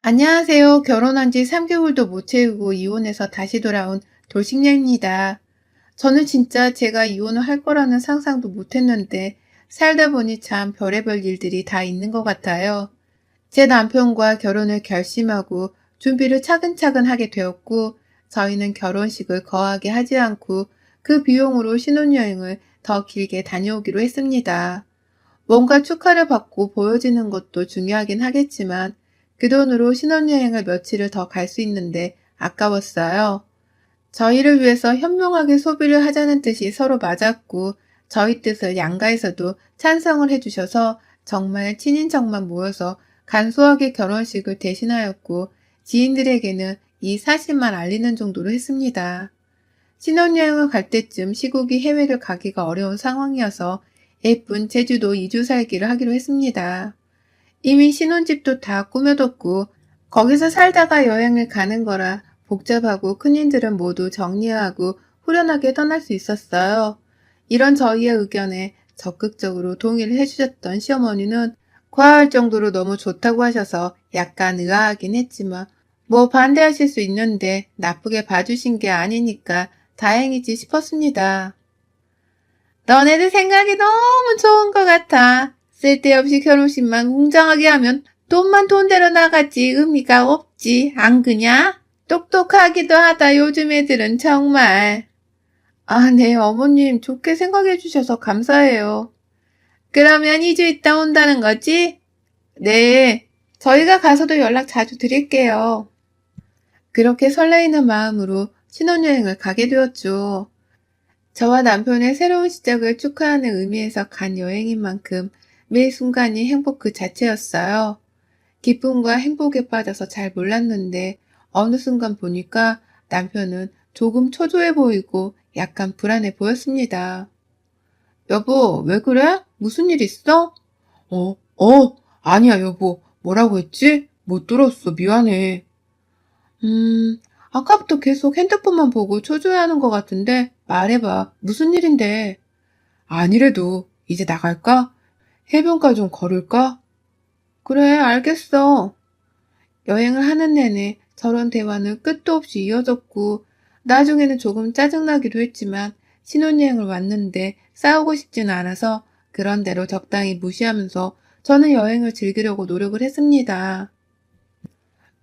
안녕하세요. 결혼한 지 3개월도 못 채우고 이혼해서 다시 돌아온 돌싱녀입니다. 저는 진짜 제가 이혼을 할 거라는 상상도 못 했는데 살다 보니 참 별의별 일들이 다 있는 것 같아요. 제 남편과 결혼을 결심하고 준비를 차근차근 하게 되었고 저희는 결혼식을 거하게 하지 않고 그 비용으로 신혼여행을 더 길게 다녀오기로 했습니다. 뭔가 축하를 받고 보여지는 것도 중요하긴 하겠지만 그 돈으로 신혼여행을 며칠을 더 갈 수 있는데 아까웠어요. 저희를 위해서 현명하게 소비를 하자는 뜻이 서로 맞았고 저희 뜻을 양가에서도 찬성을 해주셔서 정말 친인척만 모여서 간소하게 결혼식을 대신하였고 지인들에게는 이 사실만 알리는 정도로 했습니다. 신혼여행을 갈 때쯤 시국이 해외를 가기가 어려운 상황이어서 예쁜 제주도 2주 살기를 하기로 했습니다. 이미 신혼집도 다 꾸며뒀고 거기서 살다가 여행을 가는 거라 복잡하고 큰일들은 모두 정리하고 후련하게 떠날 수 있었어요. 이런 저희의 의견에 적극적으로 동의를 해주셨던 시어머니는 과할 정도로 너무 좋다고 하셔서 약간 의아하긴 했지만 뭐 반대하실 수 있는데 나쁘게 봐주신 게 아니니까 다행이지 싶었습니다. 너네들 생각이 너무 좋은 것 같아. 쓸데없이 결혼식만 웅장하게 하면 돈만 돈대로 나가지 의미가 없지. 안 그냐? 똑똑하기도 하다 요즘 애들은 정말. 아, 네, 어머님 좋게 생각해 주셔서 감사해요. 그러면 2주 있다 온다는 거지? 네, 저희가 가서도 연락 자주 드릴게요. 그렇게 설레이는 마음으로 신혼여행을 가게 되었죠. 저와 남편의 새로운 시작을 축하하는 의미에서 간 여행인 만큼 매 순간이 행복 그 자체였어요. 기쁨과 행복에 빠져서 잘 몰랐는데 어느 순간 보니까 남편은 조금 초조해 보이고 약간 불안해 보였습니다. 여보, 왜 그래? 무슨 일 있어? 아니야, 여보. 뭐라고 했지? 못 들었어. 미안해. 음, 아까부터 계속 핸드폰만 보고 초조해하는 것 같은데 말해봐. 무슨 일인데? 아니래도 이제 나갈까? 해변가 좀 걸을까? 그래, 알겠어. 여행을 하는 내내 저런 대화는 끝도 없이 이어졌고 나중에는 조금 짜증나기도 했지만 신혼여행을 왔는데 싸우고 싶지는 않아서 그런 대로 적당히 무시하면서 저는 여행을 즐기려고 노력을 했습니다.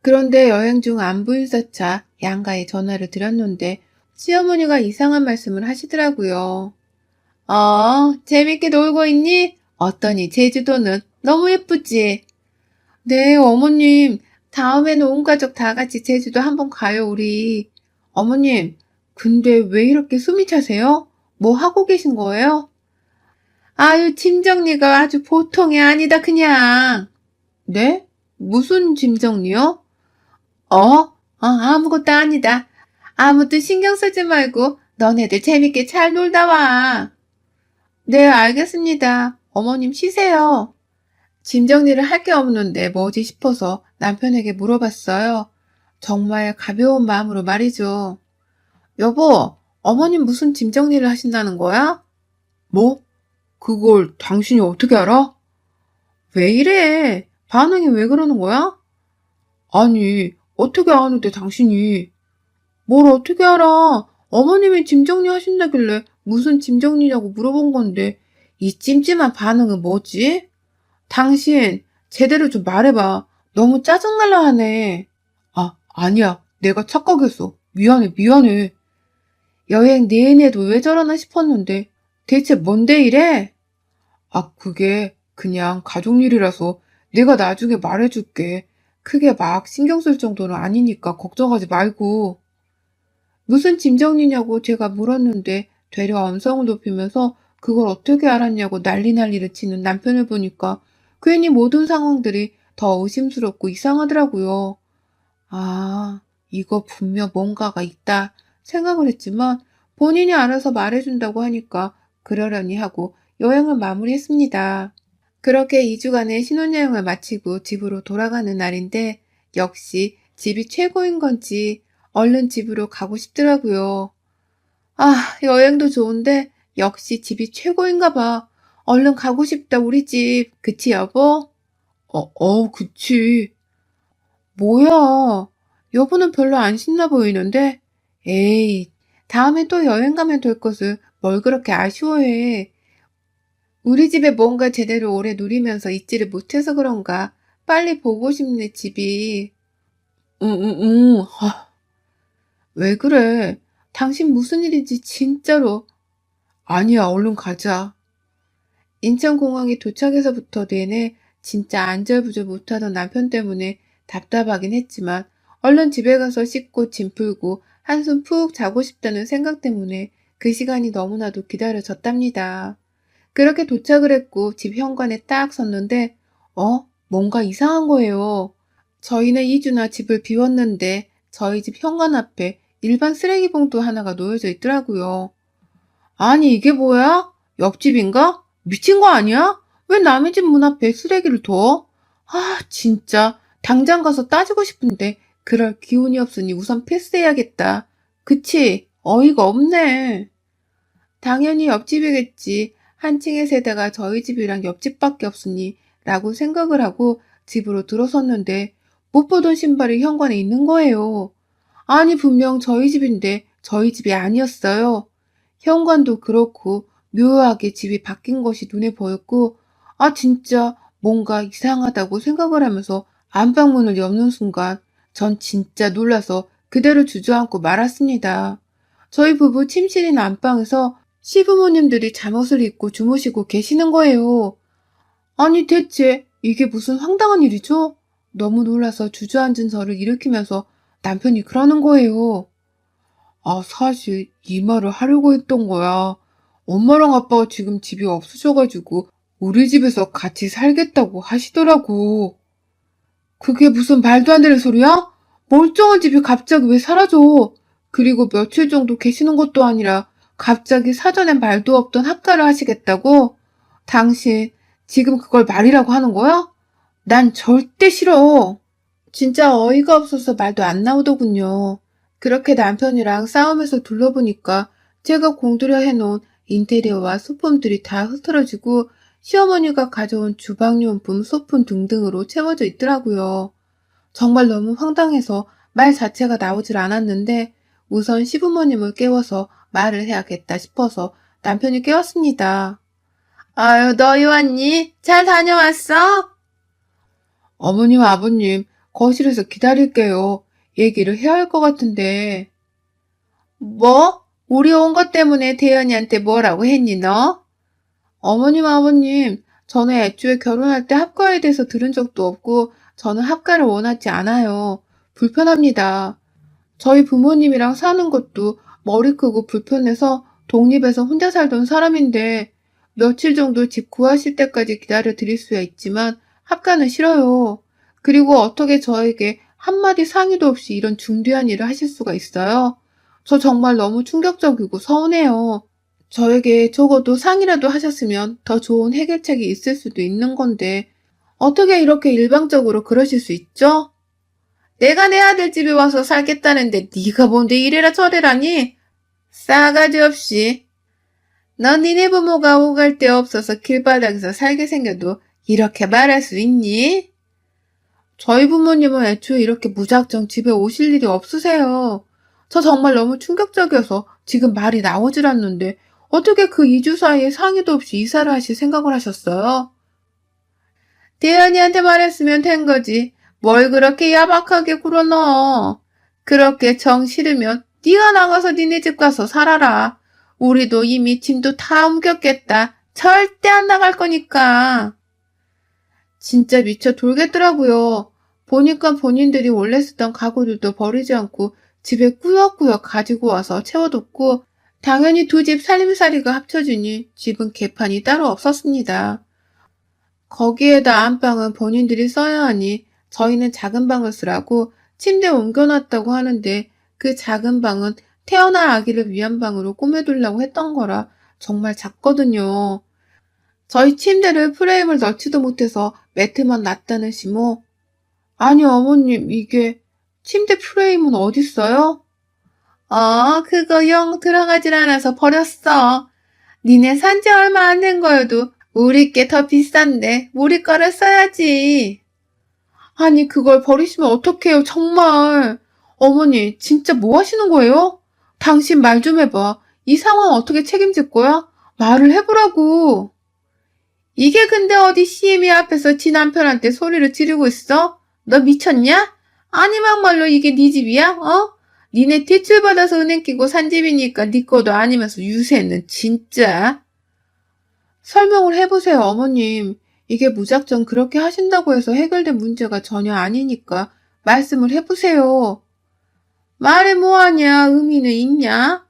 그런데 여행 중 안부 인사차 양가에 전화를 드렸는데 시어머니가 이상한 말씀을 하시더라고요. 재밌게 놀고 있니? 어떠니 제주도는 너무 예쁘지? 네, 어머님. 다음에는 온 가족 다 같이 제주도 한번 가요, 우리. 어머님, 근데 왜 이렇게 숨이 차세요? 뭐 하고 계신 거예요? 아유, 짐 정리가 아주 보통이 아니다, 그냥. 네? 무슨 짐 정리요? 아무것도 아니다. 아무튼 신경 쓰지 말고 너네들 재밌게 잘 놀다 와. 네, 알겠습니다. 어머님 쉬세요. 짐 정리를 할 게 없는데 뭐지 싶어서 남편에게 물어봤어요. 정말 가벼운 마음으로 말이죠. 여보, 어머님 무슨 짐 정리를 하신다는 거야? 뭐? 그걸 당신이 어떻게 알아? 왜 이래? 반응이 왜 그러는 거야? 아니, 어떻게 아는데 당신이. 뭘 어떻게 알아? 어머님이 짐 정리하신다길래 무슨 짐 정리냐고 물어본 건데 이 찜찜한 반응은 뭐지? 당신 제대로 좀 말해봐. 너무 짜증날라 하네. 아니야. 내가 착각했어. 미안해. 여행 내내도 왜 저러나 싶었는데 대체 뭔데 이래? 그게 그냥 가족 일이라서 내가 나중에 말해줄게. 크게 막 신경 쓸 정도는 아니니까 걱정하지 말고. 무슨 짐 정리냐고 제가 물었는데 되려 음성을 높이면서 그걸 어떻게 알았냐고 난리를 치는 남편을 보니까 괜히 모든 상황들이 더 의심스럽고 이상하더라고요. 아, 이거 분명 뭔가가 있다 생각을 했지만 본인이 알아서 말해준다고 하니까 그러려니 하고 여행을 마무리했습니다. 그렇게 2주간의 신혼여행을 마치고 집으로 돌아가는 날인데 역시 집이 최고인 건지 얼른 집으로 가고 싶더라고요. 여행도 좋은데 역시 집이 최고인가 봐. 얼른 가고 싶다, 우리 집. 그치, 여보? 그치. 뭐야? 여보는 별로 안 신나 보이는데? 에이, 다음에 또 여행 가면 될 것을 뭘 그렇게 아쉬워해. 우리 집에 뭔가 제대로 오래 누리면서 있지를 못해서 그런가. 빨리 보고 싶네, 집이. 응, 응, 응. 왜 그래? 당신 무슨 일인지 진짜로. 아니야, 얼른 가자. 인천공항에 도착해서부터 내내 진짜 안절부절 못하던 남편 때문에 답답하긴 했지만 얼른 집에 가서 씻고 짐 풀고 한숨 푹 자고 싶다는 생각 때문에 그 시간이 너무나도 기다려졌답니다. 그렇게 도착을 했고 집 현관에 딱 섰는데 뭔가 이상한 거예요. 저희는 2주나 집을 비웠는데 저희 집 현관 앞에 일반 쓰레기 봉투 하나가 놓여져 있더라고요. 아니, 이게 뭐야? 옆집인가? 미친 거 아니야? 왜 남의 집 문 앞에 쓰레기를 둬? 아, 진짜. 당장 가서 따지고 싶은데, 그럴 기운이 없으니 우선 패스해야겠다. 그치? 어이가 없네. 당연히 옆집이겠지. 한 층의 세대가 저희 집이랑 옆집밖에 없으니, 라고 생각을 하고 집으로 들어섰는데, 못 보던 신발이 현관에 있는 거예요. 아니, 분명 저희 집인데, 저희 집이 아니었어요. 현관도 그렇고 묘하게 집이 바뀐 것이 눈에 보였고 진짜 뭔가 이상하다고 생각을 하면서 안방문을 여는 순간 전 진짜 놀라서 그대로 주저앉고 말았습니다. 저희 부부 침실인 안방에서 시부모님들이 잠옷을 입고 주무시고 계시는 거예요. 아니 대체 이게 무슨 황당한 일이죠? 너무 놀라서 주저앉은 저를 일으키면서 남편이 그러는 거예요. 사실 이 말을 하려고 했던 거야. 엄마랑 아빠가 지금 집이 없으셔가지고 우리 집에서 같이 살겠다고 하시더라고. 그게 무슨 말도 안 되는 소리야? 멀쩡한 집이 갑자기 왜 사라져? 그리고 며칠 정도 계시는 것도 아니라 갑자기 사전에 말도 없던 합가를 하시겠다고? 당신 지금 그걸 말이라고 하는 거야? 난 절대 싫어. 진짜 어이가 없어서 말도 안 나오더군요. 그렇게 남편이랑 싸움에서 둘러보니까 제가 공들여 해놓은 인테리어와 소품들이 다 흐트러지고 시어머니가 가져온 주방용품, 소품 등등으로 채워져 있더라고요. 정말 너무 황당해서 말 자체가 나오질 않았는데 우선 시부모님을 깨워서 말을 해야겠다 싶어서 남편이 깨웠습니다. 아유, 너희 왔니? 잘 다녀왔어? 어머님, 아버님, 거실에서 기다릴게요. 얘기를 해야 할 것 같은데. 뭐? 우리 온 것 때문에 대현이한테 뭐라고 했니, 너? 어머님, 아버님, 저는 애초에 결혼할 때 합가에 대해서 들은 적도 없고, 저는 합가를 원하지 않아요. 불편합니다. 저희 부모님이랑 사는 것도 머리 크고 불편해서 독립해서 혼자 살던 사람인데, 며칠 정도 집 구하실 때까지 기다려 드릴 수야 있지만, 합가는 싫어요. 그리고 어떻게 저에게 한마디 상의도 없이 이런 중대한 일을 하실 수가 있어요? 저 정말 너무 충격적이고 서운해요. 저에게 적어도 상의라도 하셨으면 더 좋은 해결책이 있을 수도 있는 건데, 어떻게 이렇게 일방적으로 그러실 수 있죠? 내가 내 아들 집에 와서 살겠다는데 네가 뭔데 이래라 저래라니? 싸가지 없이. 넌 니네 부모가 오갈 데 없어서 길바닥에서 살게 생겨도 이렇게 말할 수 있니? 저희 부모님은 애초에 이렇게 무작정 집에 오실 일이 없으세요. 저 정말 너무 충격적이어서 지금 말이 나오질 않는데 어떻게 그 2주 사이에 상의도 없이 이사를 하실 생각을 하셨어요? 대현이한테 말했으면 된 거지. 뭘 그렇게 야박하게 굴어넣어. 그렇게 정 싫으면 네가 나가서 니네 집 가서 살아라. 우리도 이미 짐도 다 옮겼겠다. 절대 안 나갈 거니까. 진짜 미쳐 돌겠더라고요. 보니까 본인들이 원래 쓰던 가구들도 버리지 않고 집에 꾸역꾸역 가지고 와서 채워뒀고 당연히 두 집 살림살이가 합쳐지니 집은 개판이 따로 없었습니다. 거기에다 안방은 본인들이 써야 하니 저희는 작은 방을 쓰라고 침대 옮겨놨다고 하는데 그 작은 방은 태어날 아기를 위한 방으로 꾸며두려고 했던 거라 정말 작거든요. 저희 침대를 프레임을 넣지도 못해서 매트만 놨다는 시모. 아니 어머님 이게 침대 프레임은 어딨어요? 그거 영 들어가질 않아서 버렸어. 니네 산지 얼마 안 된 거여도 우리 게 더 비싼데 우리 거를 써야지. 아니, 그걸 버리시면 어떡해요, 정말. 어머니, 진짜 뭐 하시는 거예요? 당신 말 좀 해봐. 이 상황 어떻게 책임질 거야? 말을 해보라고. 이게 근데 어디 CM이 앞에서 지 남편한테 소리를 지르고 있어? 너 미쳤냐? 아니 막말로 이게 네 집이야? 어? 니네 대출받아서 은행 끼고 산 집이니까 네 거도 아니면서 유세는 진짜. 설명을 해보세요, 어머님. 이게 무작정 그렇게 하신다고 해서 해결된 문제가 전혀 아니니까 말씀을 해보세요. 말해 뭐하냐? 의미는 있냐?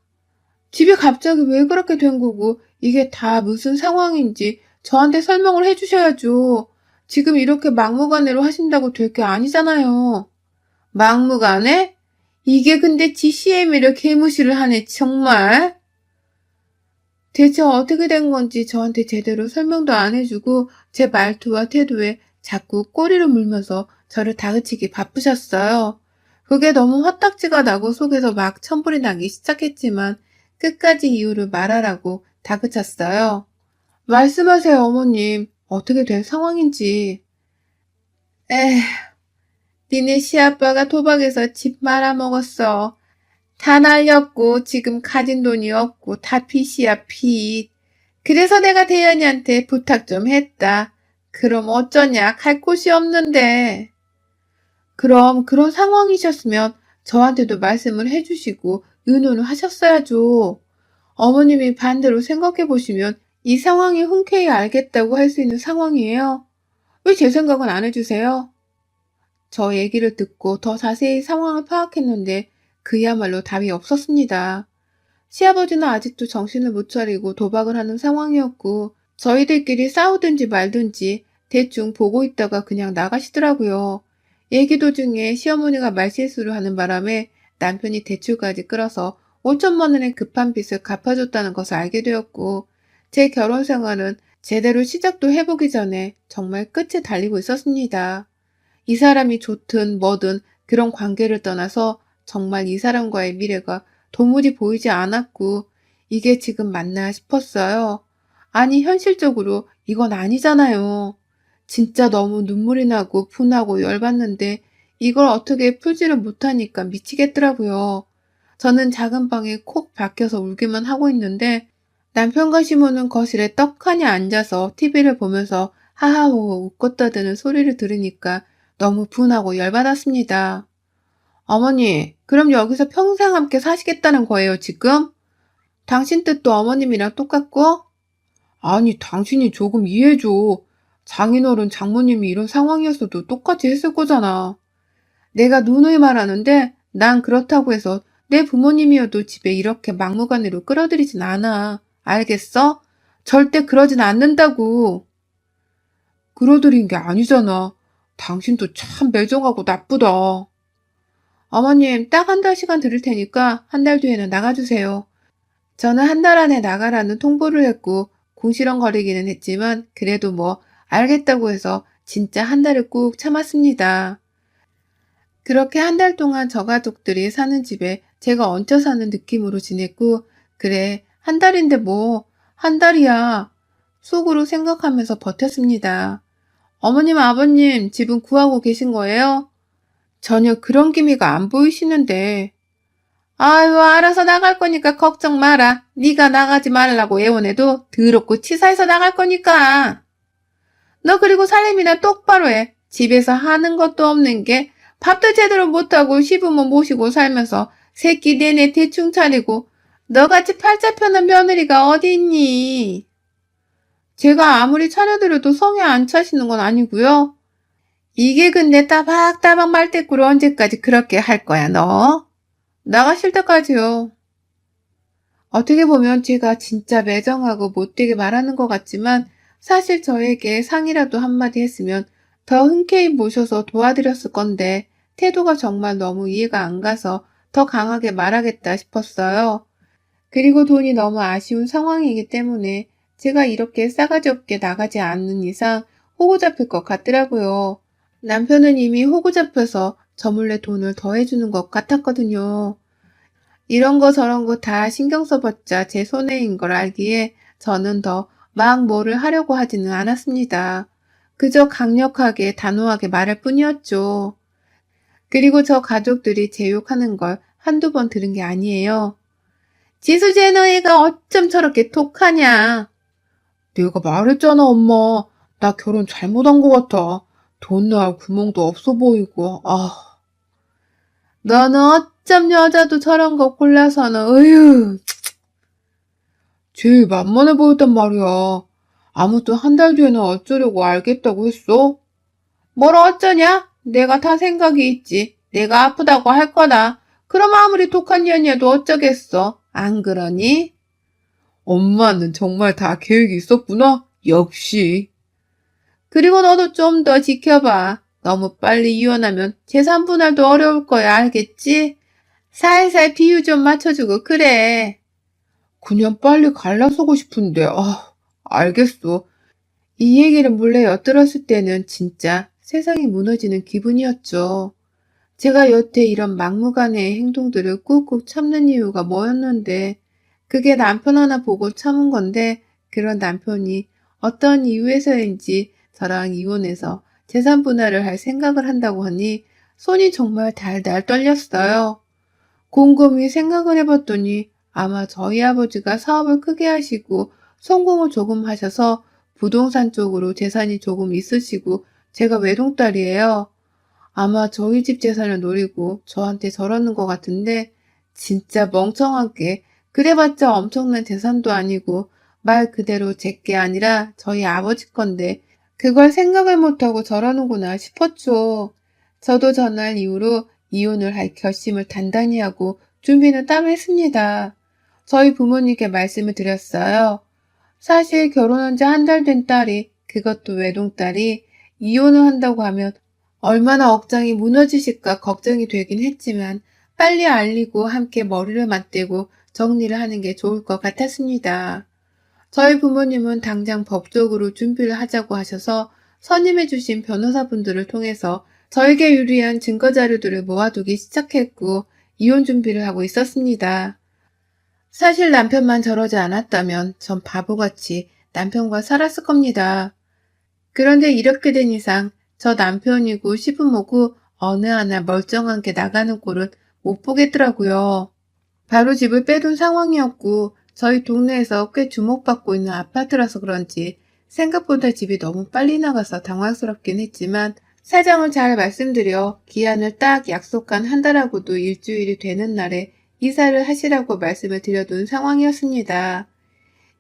집이 갑자기 왜 그렇게 된 거고 이게 다 무슨 상황인지 저한테 설명을 해주셔야죠. 지금 이렇게 막무가내로 하신다고 될 게 아니잖아요. 막무가내? 이게 근데 GCM이를 개무시를 하네, 정말. 대체 어떻게 된 건지 저한테 제대로 설명도 안 해주고 제 말투와 태도에 자꾸 꼬리를 물면서 저를 다그치기 바쁘셨어요. 그게 너무 화딱지가 나고 속에서 막 천불이 나기 시작했지만 끝까지 이유를 말하라고 다그쳤어요. 말씀하세요, 어머님. 어떻게 된 상황인지. 에휴, 니네 시아빠가 도박해서 집 말아먹었어. 다 날렸고 지금 가진 돈이 없고 다 빚이야, 빚. 그래서 내가 대현이한테 부탁 좀 했다. 그럼 어쩌냐, 갈 곳이 없는데. 그럼 그런 상황이셨으면 저한테도 말씀을 해주시고 의논을 하셨어야죠. 어머님이 반대로 생각해보시면 이 상황이 흔쾌히 알겠다고 할 수 있는 상황이에요. 왜 제 생각은 안 해주세요? 저 얘기를 듣고 더 자세히 상황을 파악했는데 그야말로 답이 없었습니다. 시아버지는 아직도 정신을 못 차리고 도박을 하는 상황이었고 저희들끼리 싸우든지 말든지 대충 보고 있다가 그냥 나가시더라고요. 얘기 도중에 시어머니가 말실수를 하는 바람에 남편이 대출까지 끌어서 5천만 원의 급한 빚을 갚아줬다는 것을 알게 되었고 제 결혼 생활은 제대로 시작도 해보기 전에 정말 끝에 달리고 있었습니다. 이 사람이 좋든 뭐든 그런 관계를 떠나서 정말 이 사람과의 미래가 도무지 보이지 않았고 이게 지금 맞나 싶었어요. 아니 현실적으로 이건 아니잖아요. 진짜 너무 눈물이 나고 분하고 열받는데 이걸 어떻게 풀지를 못하니까 미치겠더라고요. 저는 작은 방에 콕 박혀서 울기만 하고 있는데 남편과 시모는 거실에 떡하니 앉아서 TV를 보면서 하하호호 웃고 떠드는 소리를 들으니까 너무 분하고 열받았습니다. 어머니, 그럼 여기서 평생 함께 사시겠다는 거예요, 지금? 당신 뜻도 어머님이랑 똑같고? 아니, 당신이 조금 이해해줘. 장인어른 장모님이 이런 상황이었어도 똑같이 했을 거잖아. 내가 누누이 말하는데 난 그렇다고 해서 내 부모님이어도 집에 이렇게 막무가내로 끌어들이진 않아. 알겠어? 절대 그러진 않는다고. 끌어들인 게 아니잖아. 당신도 참 매정하고 나쁘다. 어머님, 딱 한 달 시간 드릴 테니까 한 달 뒤에는 나가주세요. 저는 한 달 안에 나가라는 통보를 했고 궁시렁거리기는 했지만 그래도 뭐 알겠다고 해서 진짜 한 달을 꾹 참았습니다. 그렇게 한 달 동안 저 가족들이 사는 집에 제가 얹혀 사는 느낌으로 지냈고 그래 한 달인데 뭐 한 달이야 속으로 생각하면서 버텼습니다. 어머님 아버님 집은 구하고 계신 거예요? 전혀 그런 기미가 안 보이시는데 아유 알아서 나갈 거니까 걱정 마라. 네가 나가지 말라고 애원해도 더럽고 치사해서 나갈 거니까. 너 그리고 살림이나 똑바로 해. 집에서 하는 것도 없는 게 밥도 제대로 못하고 시부모 모시고 살면서 새끼 내내 대충 차리고 너같이 팔자 펴는 며느리가 어디 있니? 제가 아무리 차려드려도 성에 안 차시는 건 아니고요. 이게 근데 따박따박 말대꾸를 언제까지 그렇게 할 거야 너? 나가실 때까지요. 어떻게 보면 제가 진짜 매정하고 못되게 말하는 것 같지만 사실 저에게 상이라도 한마디 했으면 더 흔쾌히 모셔서 도와드렸을 건데 태도가 정말 너무 이해가 안 가서 더 강하게 말하겠다 싶었어요. 그리고 돈이 너무 아쉬운 상황이기 때문에 제가 이렇게 싸가지 없게 나가지 않는 이상 호구 잡힐 것 같더라고요. 남편은 이미 호구 잡혀서 저 몰래 돈을 더 해주는 것 같았거든요. 이런 거 저런 거 다 신경 써봤자 제 손해인 걸 알기에 저는 더 막 뭐를 하려고 하지는 않았습니다. 그저 강력하게 단호하게 말할 뿐이었죠. 그리고 저 가족들이 제 욕하는 걸 한두 번 들은 게 아니에요. 지수쟤 너희가 어쩜 저렇게 독하냐. 내가 말했잖아, 엄마. 나 결혼 잘못한 것 같아. 돈 나올 구멍도 없어 보이고, 너는 어쩜 여자도 저런 거 골라서는, 어휴. 제일 만만해 보였단 말이야. 아무튼 한 달 뒤에는 어쩌려고 알겠다고 했어? 뭘 어쩌냐? 내가 다 생각이 있지. 내가 아프다고 할 거다. 그럼 아무리 독한 년이어도 어쩌겠어. 안 그러니? 엄마는 정말 다 계획이 있었구나. 역시. 그리고 너도 좀 더 지켜봐. 너무 빨리 이혼하면 재산 분할도 어려울 거야. 알겠지? 살살 비유 좀 맞춰주고 그래. 그냥 빨리 갈라서고 싶은데, 알겠어. 이 얘기를 몰래 엿들었을 때는 진짜 세상이 무너지는 기분이었죠. 제가 여태 이런 막무가내의 행동들을 꾹꾹 참는 이유가 뭐였는데, 그게 남편 하나 보고 참은 건데, 그런 남편이 어떤 이유에서인지 저랑 이혼해서 재산 분할을 할 생각을 한다고 하니 손이 정말 달달 떨렸어요. 곰곰이 생각을 해봤더니 아마 저희 아버지가 사업을 크게 하시고 성공을 조금 하셔서 부동산 쪽으로 재산이 조금 있으시고 제가 외동딸이에요. 아마 저희 집 재산을 노리고 저한테 저러는 것 같은데 진짜 멍청하게 그래봤자 엄청난 재산도 아니고 말 그대로 제게 아니라 저희 아버지 건데 그걸 생각을 못하고 저러는구나 싶었죠. 저도 전날 이후로 이혼을 할 결심을 단단히 하고 준비는 따로 했습니다. 저희 부모님께 말씀을 드렸어요. 사실 결혼한 지 한 달 된 딸이, 그것도 외동딸이 이혼을 한다고 하면 얼마나 억장이 무너지실까 걱정이 되긴 했지만 빨리 알리고 함께 머리를 맞대고 정리를 하는 게 좋을 것 같았습니다. 저희 부모님은 당장 법적으로 준비를 하자고 하셔서 선임해 주신 변호사분들을 통해서 저에게 유리한 증거자료들을 모아두기 시작했고 이혼 준비를 하고 있었습니다. 사실 남편만 저러지 않았다면 전 바보같이 남편과 살았을 겁니다. 그런데 이렇게 된 이상 저 남편이고 시부모고 어느 하나 멀쩡한 게 나가는 꼴은 못 보겠더라고요. 바로 집을 빼둔 상황이었고 저희 동네에서 꽤 주목받고 있는 아파트라서 그런지 생각보다 집이 너무 빨리 나가서 당황스럽긴 했지만 사정을 잘 말씀드려 기한을 딱 약속한 한 달하고도 일주일이 되는 날에 이사를 하시라고 말씀을 드려둔 상황이었습니다.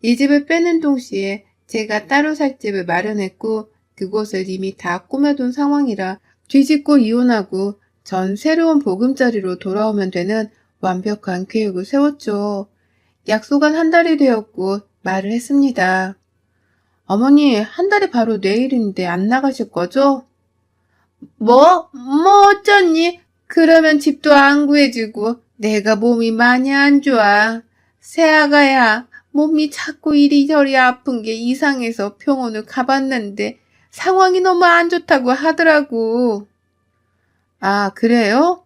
이 집을 빼는 동시에 제가 따로 살 집을 마련했고 그곳을 이미 다 꾸며둔 상황이라 뒤집고 이혼하고 전 새로운 보금자리로 돌아오면 되는 완벽한 계획을 세웠죠. 약속은 한 달이 되었고 말을 했습니다. 어머니, 한 달이 바로 내일인데 안 나가실 거죠? 뭐 어쩌니? 그러면 집도 안 구해주고 내가 몸이 많이 안 좋아. 새아가야, 몸이 자꾸 이리저리 아픈 게 이상해서 병원을 가봤는데 상황이 너무 안 좋다고 하더라고. 아, 그래요?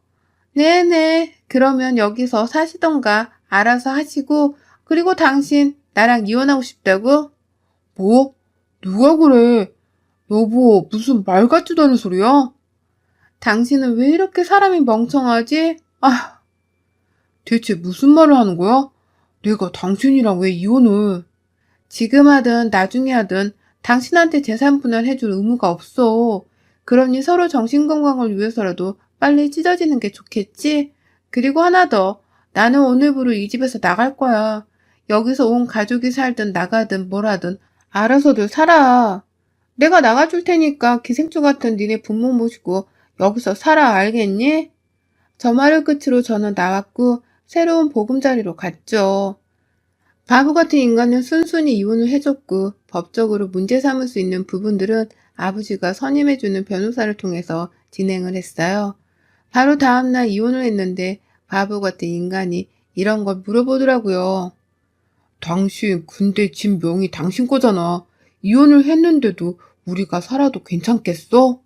네네. 그러면 여기서 사시던가 알아서 하시고 그리고 당신 나랑 이혼하고 싶다고? 뭐? 누가 그래? 여보, 무슨 말 같지도 않은 소리야? 당신은 왜 이렇게 사람이 멍청하지? 대체 무슨 말을 하는 거야? 내가 당신이랑 왜 이혼을? 지금 하든 나중에 하든 당신한테 재산 분할해줄 의무가 없어. 그러니 서로 정신건강을 위해서라도 빨리 찢어지는 게 좋겠지? 그리고 하나 더. 나는 오늘부로 이 집에서 나갈 거야. 여기서 온 가족이 살든 나가든 뭘 하든 알아서들 살아. 내가 나가줄 테니까 기생충 같은 니네 부모 모시고 여기서 살아 알겠니? 저 말을 끝으로 저는 나왔고 새로운 보금자리로 갔죠. 바보 같은 인간은 순순히 이혼을 해줬고 법적으로 문제 삼을 수 있는 부분들은 아버지가 선임해주는 변호사를 통해서 진행을 했어요. 바로 다음날 이혼을 했는데 바보 같은 인간이 이런 걸 물어보더라고요. 당신 근데 집 명이 당신 거잖아. 이혼을 했는데도 우리가 살아도 괜찮겠어?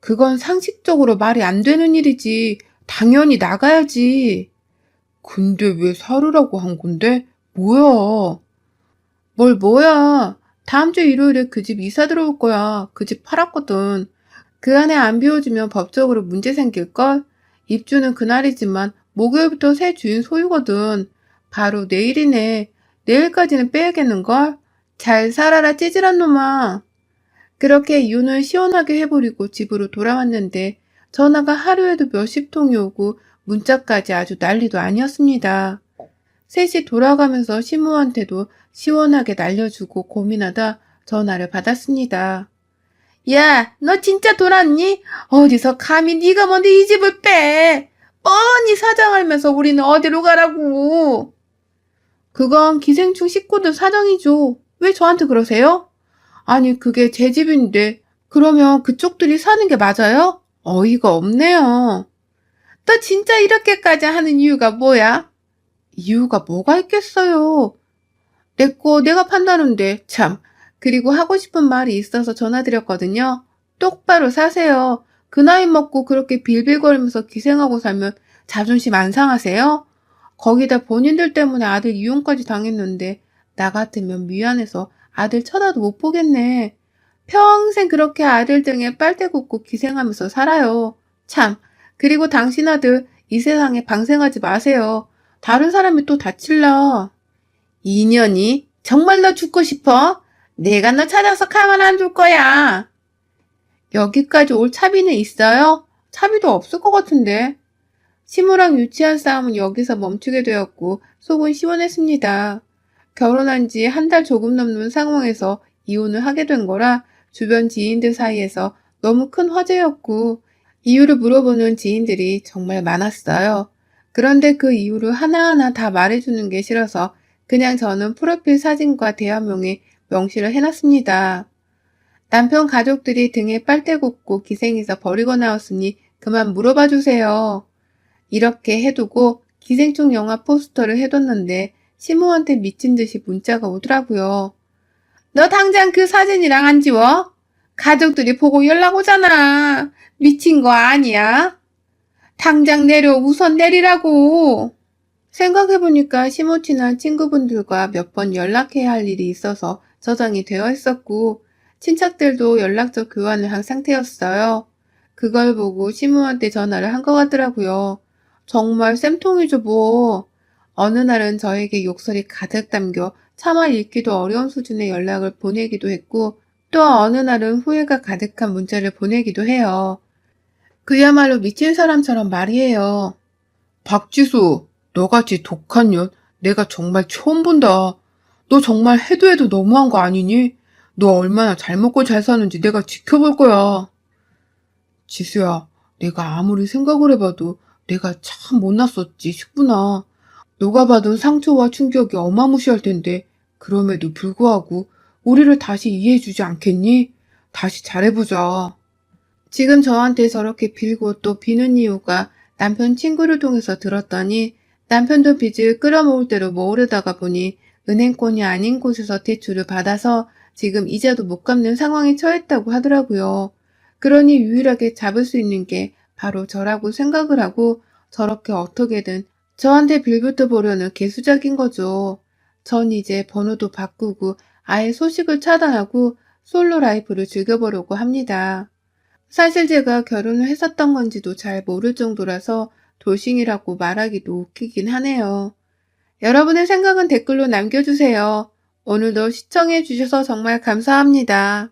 그건 상식적으로 말이 안 되는 일이지. 당연히 나가야지. 근데 왜 살으라고 한 건데? 뭐야? 뭘 뭐야? 다음 주 일요일에 그 집 이사 들어올 거야. 그 집 팔았거든. 그 안에 안 비워주면 법적으로 문제 생길걸? 입주는 그날이지만 목요일부터 새 주인 소유거든. 바로 내일이네. 내일까지는 빼야겠는걸? 잘 살아라 찌질한 놈아. 그렇게 이혼을 시원하게 해버리고 집으로 돌아왔는데 전화가 하루에도 몇십 통이 오고 문자까지 아주 난리도 아니었습니다. 셋이 돌아가면서 시무한테도 시원하게 날려주고 고민하다 전화를 받았습니다. 야, 너 진짜 돌았니? 어디서 감히 네가 뭔데 이 집을 빼? 뻔히 사정 알면서 우리는 어디로 가라고? 그건 기생충 식구들 사정이죠. 왜 저한테 그러세요? 아니, 그게 제 집인데. 그러면 그쪽들이 사는 게 맞아요? 어이가 없네요. 너 진짜 이렇게까지 하는 이유가 뭐야? 이유가 뭐가 있겠어요? 내 거 내가 판다는데, 참. 그리고 하고 싶은 말이 있어서 전화드렸거든요. 똑바로 사세요. 그 나이 먹고 그렇게 빌빌거리면서 기생하고 살면 자존심 안 상하세요? 거기다 본인들 때문에 아들 이혼까지 당했는데, 나 같으면 미안해서 아들 쳐다도 못 보겠네. 평생 그렇게 아들 등에 빨대 굽고 기생하면서 살아요. 참. 그리고 당신 아들 이 세상에 방생하지 마세요. 다른 사람이 또 다칠라. 인연이? 정말 너 죽고 싶어? 내가 너 찾아서 가만 안 둘 거야. 여기까지 올 차비는 있어요? 차비도 없을 것 같은데. 시무랑 유치한 싸움은 여기서 멈추게 되었고 속은 시원했습니다. 결혼한 지 한 달 조금 넘는 상황에서 이혼을 하게 된 거라 주변 지인들 사이에서 너무 큰 화제였고 이유를 물어보는 지인들이 정말 많았어요. 그런데 그 이유를 하나하나 다 말해주는 게 싫어서 그냥 저는 프로필 사진과 대화명에 명시를 해놨습니다. 남편 가족들이 등에 빨대 굽고 기생해서 버리고 나왔으니 그만 물어봐 주세요. 이렇게 해두고 기생충 영화 포스터를 해뒀는데 시모한테 미친 듯이 문자가 오더라고요. 너 당장 그 사진이랑 안 지워? 가족들이 보고 연락 오잖아. 미친 거 아니야? 당장 내려, 우선 내리라고. 생각해보니까 시모친한 친구분들과 몇 번 연락해야 할 일이 있어서 저장이 되어 있었고 친척들도 연락처 교환을 한 상태였어요. 그걸 보고 시모한테 전화를 한 것 같더라고요. 정말 쌤통이죠 뭐. 어느 날은 저에게 욕설이 가득 담겨 차마 읽기도 어려운 수준의 연락을 보내기도 했고 또 어느 날은 후회가 가득한 문자를 보내기도 해요. 그야말로 미친 사람처럼 말이에요. 박지수, 너같이 독한 년 내가 정말 처음 본다. 너 정말 해도 해도 너무한 거 아니니? 너 얼마나 잘 먹고 잘 사는지 내가 지켜볼 거야. 지수야, 내가 아무리 생각을 해봐도 내가 참 못났었지 싶구나. 너가 받은 상처와 충격이 어마무시할 텐데 그럼에도 불구하고 우리를 다시 이해해주지 않겠니? 다시 잘해보자. 지금 저한테 저렇게 빌고 또 비는 이유가 남편 친구를 통해서 들었더니 남편도 빚을 끌어모을 대로 모으려다가 보니 은행권이 아닌 곳에서 대출을 받아서 지금 이자도 못 갚는 상황에 처했다고 하더라고요. 그러니 유일하게 잡을 수 있는 게 바로 저라고 생각을 하고 저렇게 어떻게든 저한테 빌부터 보려는 개수작인 거죠. 전 이제 번호도 바꾸고 아예 소식을 차단하고 솔로 라이프를 즐겨보려고 합니다. 사실 제가 결혼을 했었던 건지도 잘 모를 정도라서 돌싱이라고 말하기도 웃기긴 하네요. 여러분의 생각은 댓글로 남겨주세요. 오늘도 시청해주셔서 정말 감사합니다.